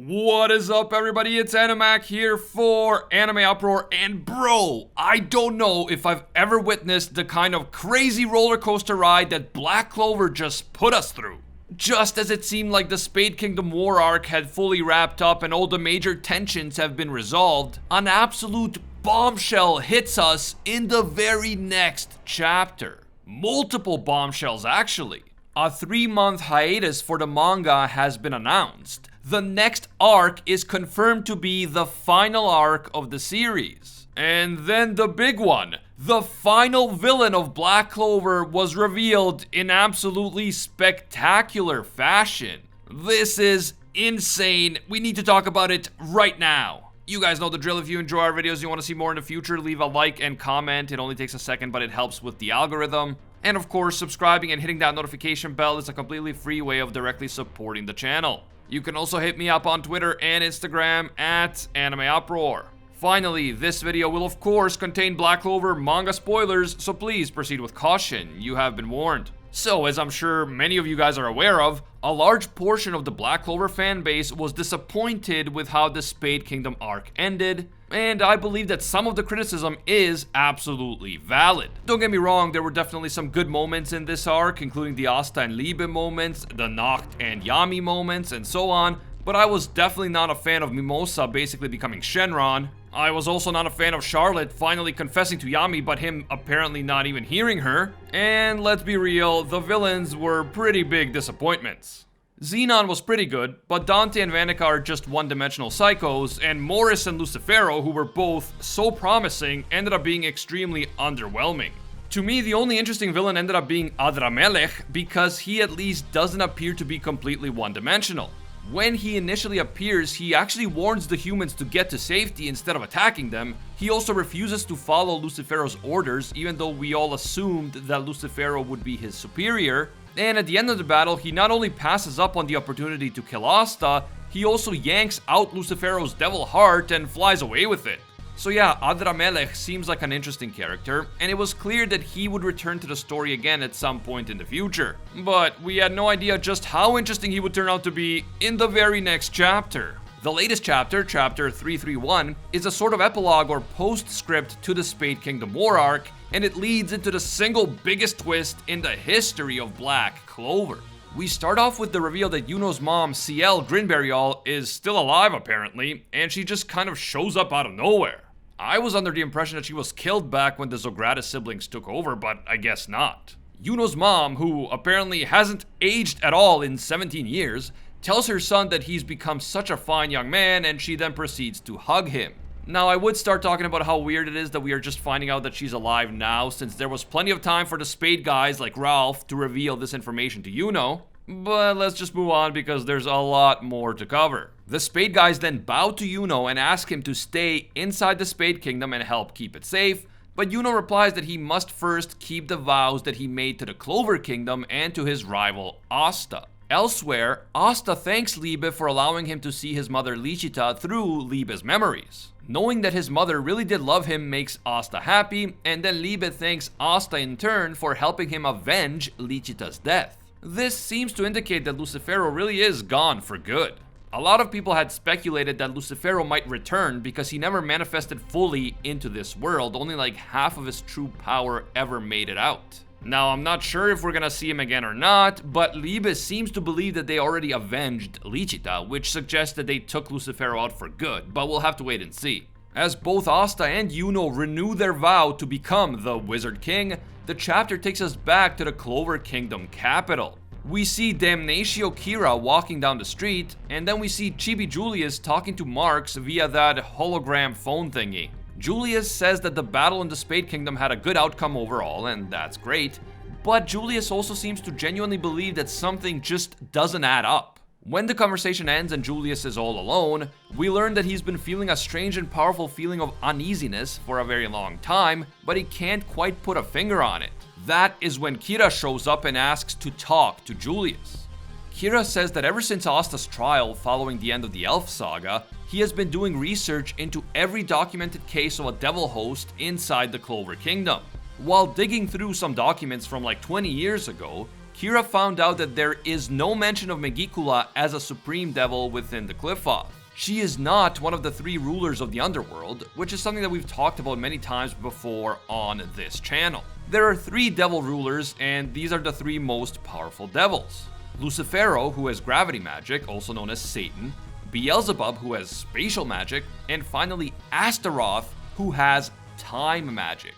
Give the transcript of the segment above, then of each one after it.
What is up, everybody? It's ℂ𝕂𝔻 here for Anime Uproar, and bro, I don't know if I've ever witnessed the kind of crazy roller coaster ride that Black Clover just put us through. Just as it seemed like the Spade Kingdom War arc had fully wrapped up and all the major tensions have been resolved, an absolute bombshell hits us in the very next chapter. Multiple bombshells, actually. A 3-month hiatus for the manga has been announced. The next arc is confirmed to be the final arc of the series. And then the big one. The final villain of Black Clover was revealed in absolutely spectacular fashion. This is insane. We need to talk about it right now. You guys know the drill. If you enjoy our videos and you want to see more in the future, leave a like and comment. It only takes a second, but it helps with the algorithm. And of course, subscribing and hitting that notification bell is a completely free way of directly supporting the channel. You can also hit me up on Twitter and Instagram at Anime Uproar. Finally, this video will of course contain Black Clover manga spoilers, so please proceed with caution. You have been warned. So, as I'm sure many of you guys are aware of, a large portion of the Black Clover fanbase was disappointed with how the Spade Kingdom arc ended, and I believe that some of the criticism is absolutely valid. Don't get me wrong, there were definitely some good moments in this arc, including the Asta and ℂ𝕂𝔼𝔻 moments, the Nacht and Yami moments, and so on, but I was definitely not a fan of Mimosa basically becoming Shenron. I was also not a fan of Charlotte finally confessing to Yami, but him apparently not even hearing her. And let's be real, the villains were pretty big disappointments. Xenon was pretty good, but Dante and Vanica are just one-dimensional psychos, and Morris and Lucifero, who were both so promising, ended up being extremely underwhelming. To me, the only interesting villain ended up being ℂ𝕂𝔻𝔻, because he at least doesn't appear to be completely one-dimensional. When he initially appears, he actually warns the humans to get to safety instead of attacking them. He also refuses to follow Lucifero's orders, even though we all assumed that Lucifero would be his superior. And at the end of the battle, he not only passes up on the opportunity to kill Asta, he also yanks out Lucifero's devil heart and flies away with it. So yeah, ℂ𝕂𝔻𝔻 seems like an interesting character, and it was clear that he would return to the story again at some point in the future. But we had no idea just how interesting he would turn out to be in the very next chapter. The latest chapter, chapter 331, is a sort of epilogue or postscript to the Spade Kingdom War arc, and it leads into the single biggest twist in the history of Black Clover. We start off with the reveal that Yuno's mom, CL Grinberryall, is still alive apparently, and she just kind of shows up out of nowhere. I was under the impression that she was killed back when the Zogratis siblings took over, but I guess not. Yuno's mom, who apparently hasn't aged at all in 17 years, tells her son that he's become such a fine young man, and she then proceeds to hug him. Now, I would start talking about how weird it is that we are just finding out that she's alive now, since there was plenty of time for the Spade guys like Ralph to reveal this information to Yuno. But let's just move on because there's a lot more to cover. The Spade guys then bow to Yuno and ask him to stay inside the Spade Kingdom and help keep it safe, but Yuno replies that he must first keep the vows that he made to the Clover Kingdom and to his rival Asta. Elsewhere, Asta thanks ℂ𝕂𝔻 for allowing him to see his mother Lichita through ℂ𝕂𝕻's memories. Knowing that his mother really did love him makes Asta happy, and then ℂ𝕂𝕻 thanks Asta in turn for helping him avenge Lichita's death. This seems to indicate that Lucifero really is gone for good. A lot of people had speculated that Lucifero might return because he never manifested fully into this world, only like half of his true power ever made it out. Now, I'm not sure if we're gonna see him again or not, but ℂ𝕂𝕻 seems to believe that they already avenged Lichita, which suggests that they took Lucifero out for good, but we'll have to wait and see. As both Asta and Yuno renew their vow to become the Wizard King, the chapter takes us back to the Clover Kingdom capital. We see Damnatio Kira walking down the street, and then we see Chibi Julius talking to Marx via that hologram phone thingy. Julius says that the battle in the Spade Kingdom had a good outcome overall, and that's great, but Julius also seems to genuinely believe that something just doesn't add up. When the conversation ends and Julius is all alone, we learn that he's been feeling a strange and powerful feeling of uneasiness for a very long time, but he can't quite put a finger on it. That is when Kira shows up and asks to talk to Julius. Kira says that ever since Asta's trial following the end of the Elf Saga, he has been doing research into every documented case of a devil host inside the Clover Kingdom. While digging through some documents from like 20 years ago, Kira found out that there is no mention of MIND𝔽 as a supreme devil within the Qliphoth. She is not one of the 3 rulers of the underworld, which is something that we've talked about many times before on this channel. There are 3 devil rulers, and these are the 3 most powerful devils. Lucifero, who has gravity magic, also known as Satan, Beelzebub, who has spatial magic, and finally Astaroth, who has time magic.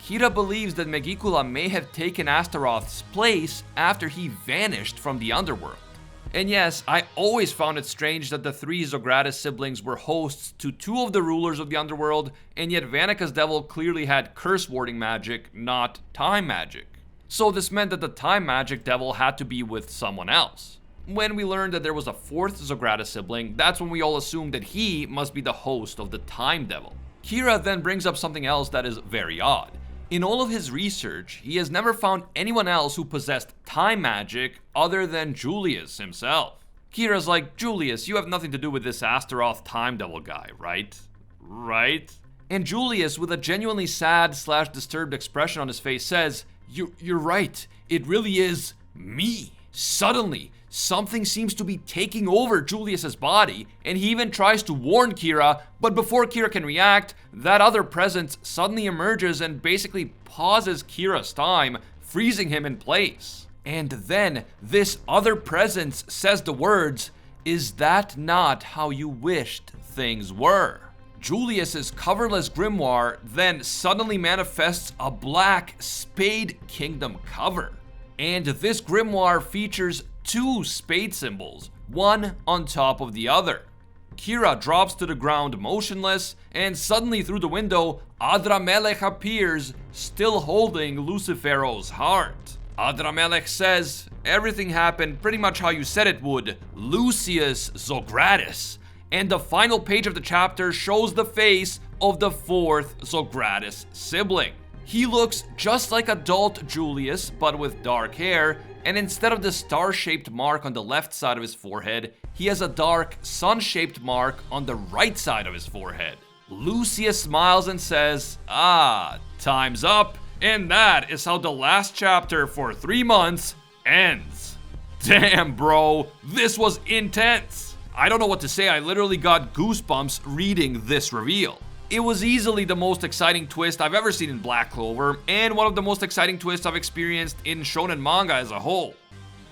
Kira believes that MIND𝔽 may have taken Astaroth's place after he vanished from the underworld. And yes, I always found it strange that the 3 Zogratis siblings were hosts to 2 of the rulers of the underworld, and yet Vanika's devil clearly had curse warding magic, not time magic. So this meant that the time magic devil had to be with someone else. When we learned that there was a 4th Zogratis sibling, that's when we all assumed that he must be the host of the time devil. Kira then brings up something else that is very odd. In all of his research, he has never found anyone else who possessed time magic other than Julius himself. Kira's like, Julius, you have nothing to do with this Astaroth time devil guy, right? Right? And Julius, with a genuinely sad/disturbed expression on his face, says, You're right, it really is me. Suddenly, something seems to be taking over Julius's body, and he even tries to warn Kira, but before Kira can react, that other presence suddenly emerges and basically pauses Kira's time, freezing him in place. And then this other presence says the words, "Is that not how you wished things were?" Julius's coverless grimoire then suddenly manifests a black Spade Kingdom cover. And this grimoire features 2 spade symbols, one on top of the other. Kira drops to the ground motionless, and suddenly through the window, ℂ𝕂𝔻𝔻 appears, still holding Lucifero's heart. ℂ𝕂𝔻𝔻 says, everything happened pretty much how you said it would, Lucius Zogratis. And the final page of the chapter shows the face of the 4th Zogratis sibling. He looks just like adult Julius, but with dark hair, and instead of the star-shaped mark on the left side of his forehead, he has a dark sun-shaped mark on the right side of his forehead. Lucius smiles and says, time's up, and that is how the last chapter for 3 months ends. Damn, bro, this was intense. I don't know what to say, I literally got goosebumps reading this reveal. It was easily the most exciting twist I've ever seen in Black Clover, and one of the most exciting twists I've experienced in shonen manga as a whole.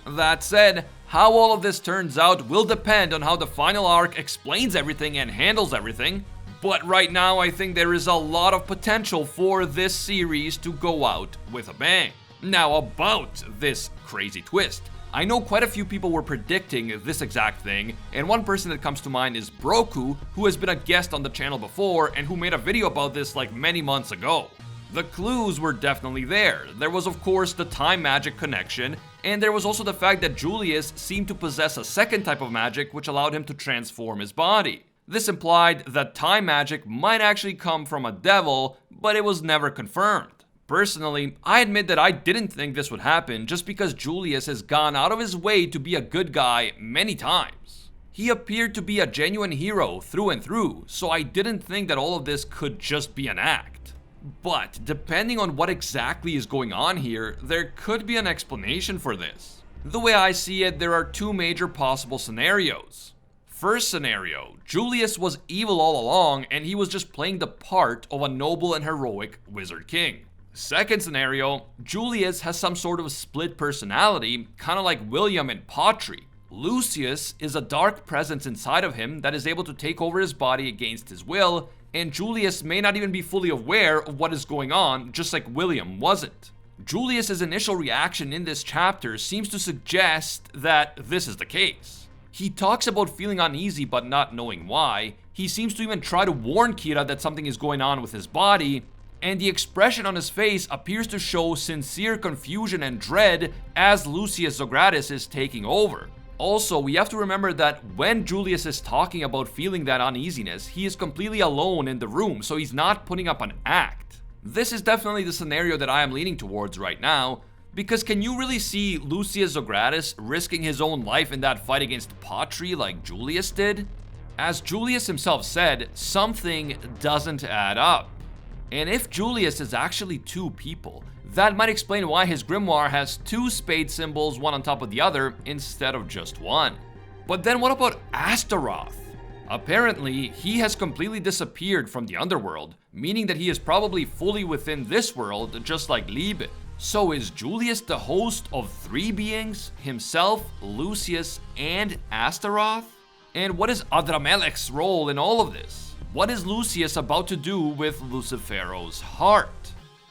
That said, how all of this turns out will depend on how the final arc explains everything and handles everything, but right now I think there is a lot of potential for this series to go out with a bang. Now about this crazy twist. I know quite a few people were predicting this exact thing, and one person that comes to mind is Broku, who has been a guest on the channel before and who made a video about this like many months ago. The clues were definitely there. There was of course the time magic connection, and there was also the fact that Julius seemed to possess a 2nd type of magic which allowed him to transform his body. This implied that time magic might actually come from a devil, but it was never confirmed. Personally, I admit that I didn't think this would happen just because Julius has gone out of his way to be a good guy many times. He appeared to be a genuine hero through and through, so I didn't think that all of this could just be an act. But depending on what exactly is going on here, there could be an explanation for this. The way I see it, there are 2 major possible scenarios. First scenario, Julius was evil all along and he was just playing the part of a noble and heroic wizard king. Second scenario, Julius has some sort of split personality, kind of like William and Potri. Lucius is a dark presence inside of him that is able to take over his body against his will, and Julius may not even be fully aware of what is going on, just like William wasn't. Julius's initial reaction in this chapter seems to suggest that this is the case. He talks about feeling uneasy but not knowing why. He seems to even try to warn Kira that something is going on with his body, and the expression on his face appears to show sincere confusion and dread as Lucius Zogratis is taking over. Also, we have to remember that when Julius is talking about feeling that uneasiness, he is completely alone in the room, so he's not putting up an act. This is definitely the scenario that I am leaning towards right now, because can you really see Lucius Zogratis risking his own life in that fight against Potri like Julius did? As Julius himself said, something doesn't add up. And if Julius is actually 2 people, That might explain why his grimoire has 2 spade symbols, one on top of the other, instead of just one. But then what about Astaroth? Apparently, he has completely disappeared from the underworld, meaning that he is probably fully within this world, just like ℂ𝕂𝔼𝔻. So is Julius the host of 3 beings? Himself, Lucius, and Astaroth? And what is ℂ𝕂𝔼𝔻's role in all of this? What is Lucius about to do with Lucifero's heart?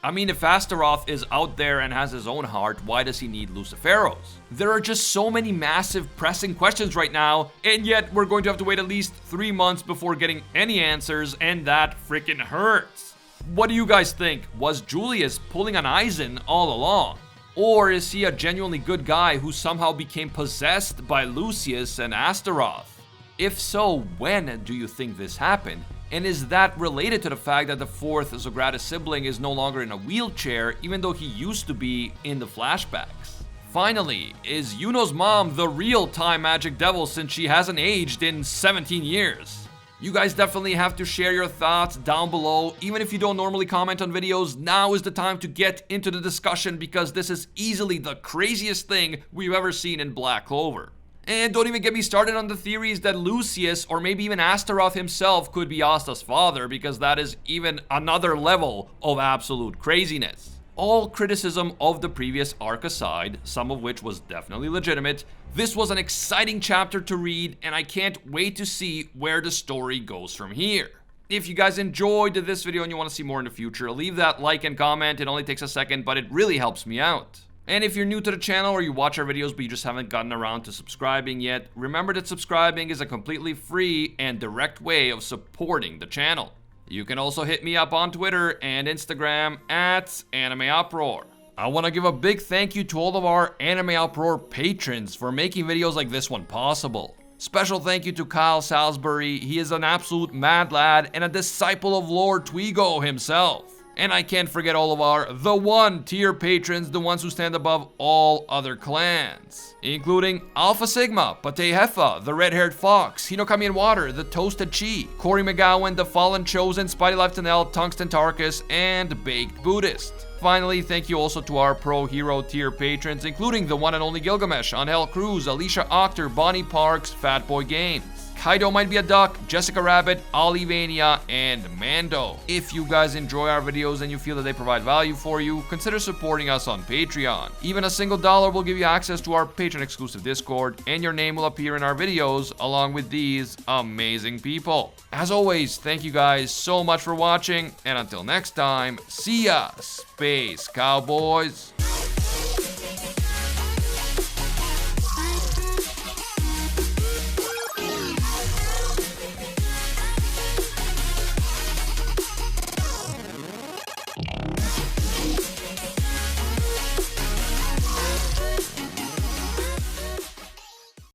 I mean, if Astaroth is out there and has his own heart, why does he need Lucifero's? There are just so many massive pressing questions right now, and yet we're going to have to wait at least 3 months before getting any answers, and that freaking hurts. What do you guys think? Was Julius pulling an Eisen all along? Or is he a genuinely good guy who somehow became possessed by Lucius and Astaroth? If so, when do you think this happened? And is that related to the fact that the 4th Zogratis sibling is no longer in a wheelchair, even though he used to be in the flashbacks? Finally, is Yuno's mom the real time magic devil since she hasn't aged in 17 years? You guys definitely have to share your thoughts down below. Even if you don't normally comment on videos, now is the time to get into the discussion because this is easily the craziest thing we've ever seen in Black Clover. And don't even get me started on the theories that Lucius or maybe even Astaroth himself could be Asta's father, because that is even another level of absolute craziness. All criticism of the previous arc aside, some of which was definitely legitimate, this was an exciting chapter to read and I can't wait to see where the story goes from here. If you guys enjoyed this video and you want to see more in the future, leave that like and comment. It only takes a second, but it really helps me out. And if you're new to the channel or you watch our videos but you just haven't gotten around to subscribing yet, remember that subscribing is a completely free and direct way of supporting the channel. You can also hit me up on Twitter and Instagram at ℂ𝕂𝔼𝔻. I want to give a big thank you to all of our ℂ𝕂𝔼 patrons for making videos like this one possible. Special thank you to Kyle Salisbury. He is an absolute mad lad and a disciple of Lord Tweego himself. And I can't forget all of our The One tier patrons, the ones who stand above all other clans, including Alpha Sigma, Pate Heffa, the Red-Haired Fox, Hinokami and Water, the Toasted Chi, Corey McGowan, the Fallen Chosen, Spidey Leftonel, Tungsten Tarkus, and Baked Buddhist. Finally, thank you also to our Pro Hero tier patrons, including the one and only Gilgamesh, Angel Cruz, Alicia Octor, Bonnie Parks, Fatboy Games, Kaido Might Be a Duck, Jessica Rabbit, Olivania, and Mando. If you guys enjoy our videos and you feel that they provide value for you, consider supporting us on Patreon. Even a single $1 will give you access to our patron-exclusive Discord, and your name will appear in our videos along with these amazing people. As always, thank you guys so much for watching, and until next time, see ya, Space Cowboys!